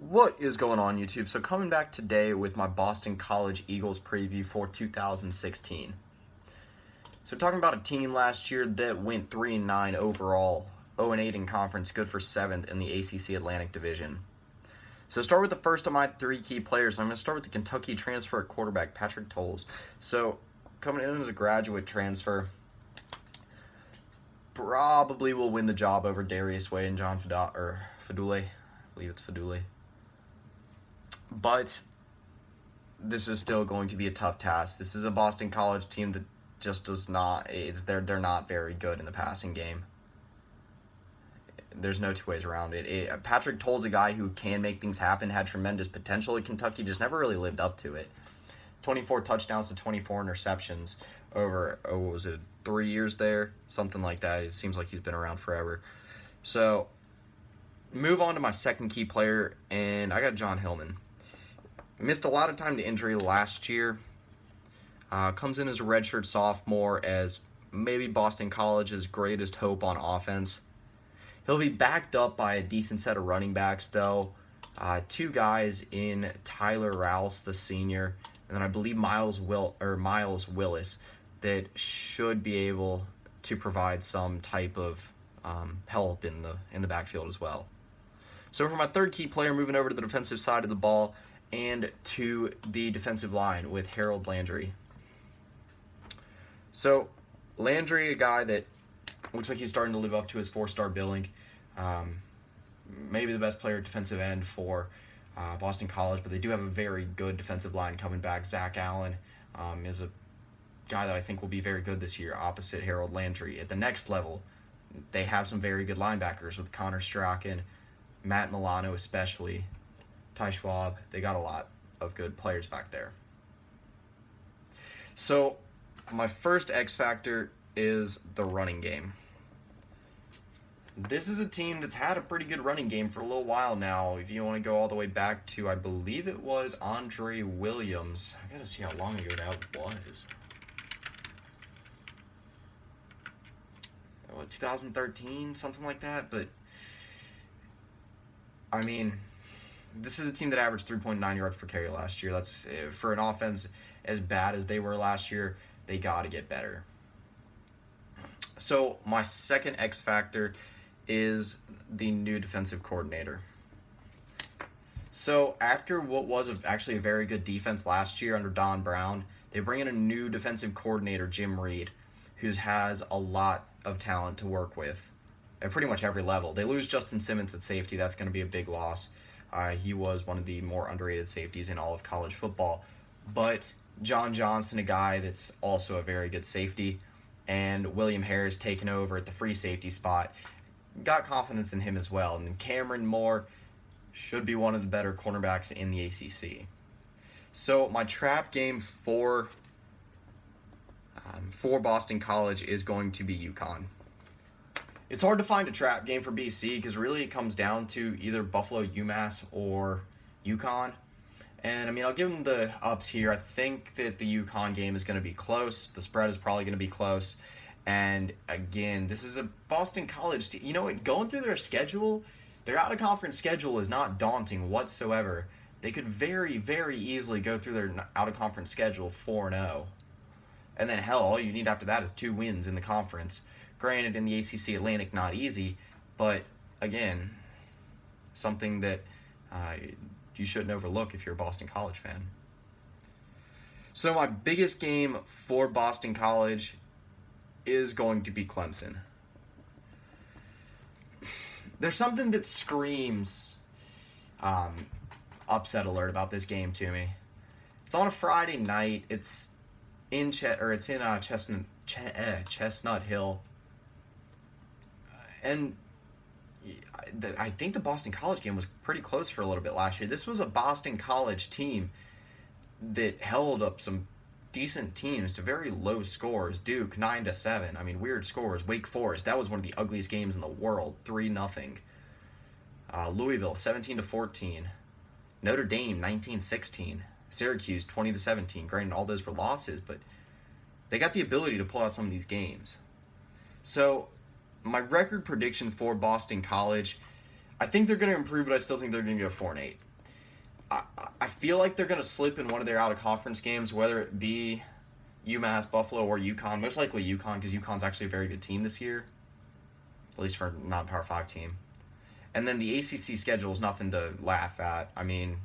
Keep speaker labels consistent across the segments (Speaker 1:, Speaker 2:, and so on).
Speaker 1: What is going on, YouTube? So coming back today with my Boston College Eagles preview for 2016. So talking about a team last year that went 3-9 overall, 0-8 in conference, good for 7th in the ACC Atlantic Division. So start with the first of my three key players. I'm going to start with the Kentucky transfer at quarterback, Patrick Towles. So coming in as a graduate transfer, probably will win the job over Darius Way and John Fadule. I believe it's Fadule. But this is still going to be a tough task. This is a Boston College team that just does not. They're not very good in the passing game. There's no two ways around it. Patrick Towles, a guy who can make things happen, had tremendous potential at Kentucky, just never really lived up to it. 24 touchdowns to 24 interceptions over, what was it, 3 years there? Something like that. It seems like he's been around forever. So, move on to my second key player, and I got John Hillman. Missed a lot of time to injury last year. Comes in as a redshirt sophomore as maybe Boston College's greatest hope on offense. He'll be backed up by a decent set of running backs, though. Two guys in Tyler Rouse, the senior, and then I believe Miles Willis, that should be able to provide some type of help in the backfield as well. So for my third key player, moving over to the defensive side of the ball and to the defensive line with Harold Landry. So Landry, a guy that looks like he's starting to live up to his 4-star billing. Maybe the best player at defensive end for Boston College, but they do have a very good defensive line coming back. Zach Allen is a guy that I think will be very good this year opposite Harold Landry. At the next level, they have some very good linebackers with Connor Strachan, Matt Milano especially, Ty Schwab. They got a lot of good players back there. So my first X factor is the running game. This is a team that's had a pretty good running game for a little while now. If you want to go all the way back to, I believe it was Andre Williams. I gotta see how long ago that was. 2013, something like that. But I mean, this is a team that averaged 3.9 yards per carry last year. That's for an offense as bad as they were last year. They got to get better. So my second X factor is the new defensive coordinator. So after what was actually a very good defense last year under Don Brown, they bring in a new defensive coordinator, Jim Reed, who has a lot of talent to work with at pretty much every level. They lose Justin Simmons at safety. That's going to be a big loss. He was one of the more underrated safeties in all of college football. But John Johnson, a guy that's also a very good safety, and William Harris taking over at the free safety spot, got confidence in him as well. And then Cameron Moore should be one of the better cornerbacks in the ACC. So my trap game for Boston College is going to be UConn. It's hard to find a trap game for BC because really it comes down to either Buffalo, UMass, or UConn. And I mean, I'll give them the ups here. I think that the UConn game is going to be close. The spread is probably going to be close. And again, this is a Boston College team. You know what? Going through their schedule, their out-of-conference schedule is not daunting whatsoever. They could very, very easily go through their out-of-conference schedule 4-0. And then, hell, all you need after that is 2 wins in the conference. Granted, in the ACC Atlantic, not easy, but again, something that you shouldn't overlook if you're a Boston College fan. So my biggest game for Boston College is going to be Clemson. There's something that screams upset alert about this game to me. It's on a Friday night. It's in Chestnut Hill. And I think the Boston College game was pretty close for a little bit last year. This was a Boston College team that held up some decent teams to very low scores. Duke 9-7. I mean, weird scores. Wake Forest, that was one of the ugliest games in the world. 3-0. Louisville 17-14. Notre Dame 19-16. Syracuse 20-17. Granted, all those were losses, but they got the ability to pull out some of these games. So my record prediction for Boston College, I think they're going to improve, but I still think they're going to go 4-8. I feel like they're going to slip in one of their out-of-conference games, whether it be UMass, Buffalo, or UConn. Most likely UConn, because UConn's actually a very good team this year, at least for a non-Power 5 team. And then the ACC schedule is nothing to laugh at. I mean,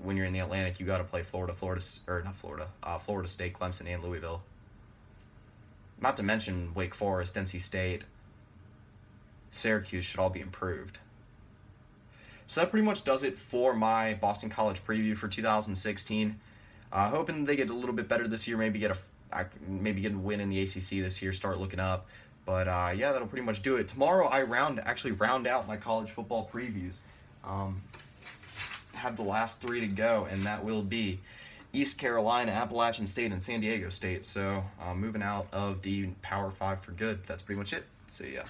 Speaker 1: when you're in the Atlantic, you got to play Florida State, Clemson, and Louisville. Not to mention Wake Forest, NC State, Syracuse should all be improved. So that pretty much does it for my Boston College preview for 2016. Hoping they get a little bit better this year, maybe get a win in the ACC this year, start looking up. But yeah, that'll pretty much do it. Tomorrow I round out my college football previews. Have the last 3 to go, and that will be East Carolina, Appalachian State, and San Diego State. So moving out of the Power 5 for good. That's pretty much it. See ya.